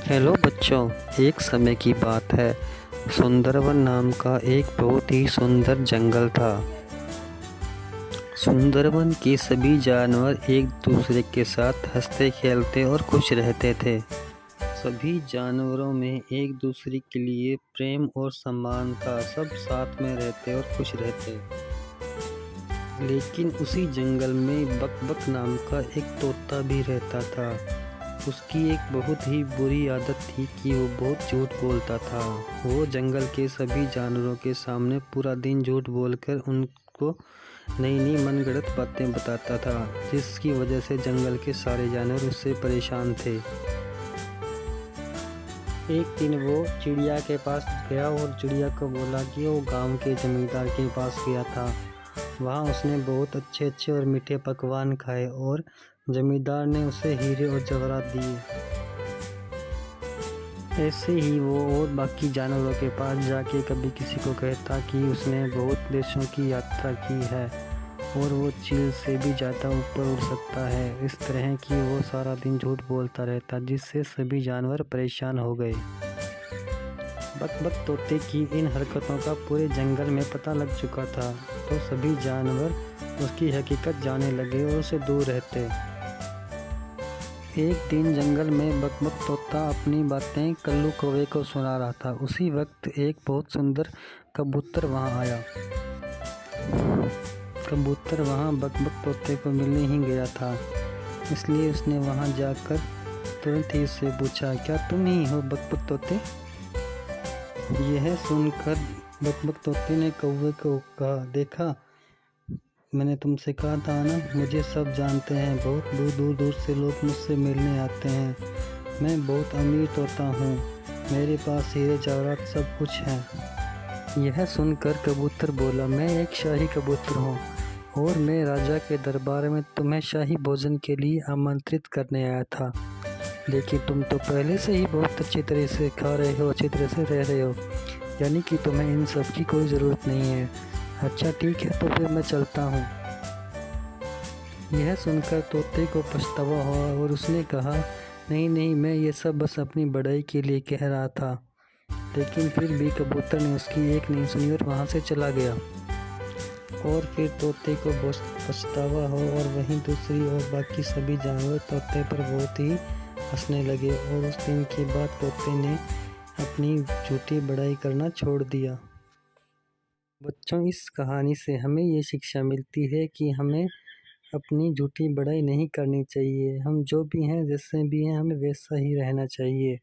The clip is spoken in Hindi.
हेलो बच्चों, एक समय की बात है। सुंदरवन नाम का एक बहुत ही सुंदर जंगल था। सुंदरवन के सभी जानवर एक दूसरे के साथ हंसते खेलते और खुश रहते थे। सभी जानवरों में एक दूसरे के लिए प्रेम और सम्मान था। सब साथ में रहते और खुश रहते। लेकिन उसी जंगल में बक-बक नाम का एक तोता भी रहता था। उसकी एक बहुत ही बुरी आदत थी कि वो बहुत झूठ बोलता था। वो जंगल के सभी जानवरों के सामने पूरा दिन झूठ बोलकर उनको नई नई मनगढ़ंत बातें बताता था, जिसकी वजह से जंगल के सारे जानवर उससे परेशान थे। एक दिन वो चिड़िया के पास गया और चिड़िया को बोला कि वो गांव के जमींदार के पास गया था। वहाँ उसने बहुत अच्छे अच्छे और मीठे पकवान खाए और जमींदार ने उसे हीरे और जवाहरात दिए। ऐसे ही वो और बाकी जानवरों के पास जाके कभी किसी को कहता कि उसने बहुत देशों की यात्रा की है और वो चील से भी ज़्यादा ऊपर उड़ सकता है। इस तरह की वो सारा दिन झूठ बोलता रहता, जिससे सभी जानवर परेशान हो गए। बक-बक तोते की इन हरकतों का पूरे जंगल में पता लग चुका था, तो सभी जानवर उसकी हकीकत जानने लगे और उसे दूर रहते। एक दिन जंगल में बक-बक तोता अपनी बातें कल्लू कौवे को सुना रहा था। उसी वक्त एक बहुत सुंदर कबूतर वहां आया। कबूतर वहां बक-बक तोते को मिलने ही गया था, इसलिए उसने वहां जाकर तुरंत ही उससे पूछा, क्या तुम ही हो बक-बक तोते? यह सुनकर बक-बक तोते ने कौवे को कहा, देखा, मैंने तुमसे कहा था ना, मुझे सब जानते हैं। बहुत दूर दूर दूर से लोग मुझसे मिलने आते हैं। मैं बहुत अमीर तोता हूँ, मेरे पास हीरे जवाहरात सब कुछ है। यह सुनकर कबूतर बोला, मैं एक शाही कबूतर हूँ और मैं राजा के दरबार में तुम्हें शाही भोजन के लिए आमंत्रित करने आया था। लेकिन तुम तो पहले से ही बहुत अच्छी तरह से खा रहे हो, अच्छी तरह से रह रहे हो, यानी कि तुम्हें इन सब की कोई ज़रूरत नहीं है। अच्छा ठीक है, तो फिर मैं चलता हूँ। यह सुनकर तोते को पछतावा हुआ और उसने कहा, नहीं नहीं, मैं ये सब बस अपनी बड़ाई के लिए कह रहा था। लेकिन फिर भी कबूतर ने उसकी एक नहीं सुनी और वहाँ से चला गया। और फिर तोते को बहुत पछतावा हो और वहीं दूसरी और बाकी सभी जानवर तोते पर बहुत ही हंसने लगे। और उस दिन के बाद तोते ने अपनी झूठी बड़ाई करना छोड़ दिया। बच्चों, इस कहानी से हमें ये शिक्षा मिलती है कि हमें अपनी झूठी बड़ाई नहीं करनी चाहिए। हम जो भी हैं, जैसे भी हैं, हमें वैसा ही रहना चाहिए।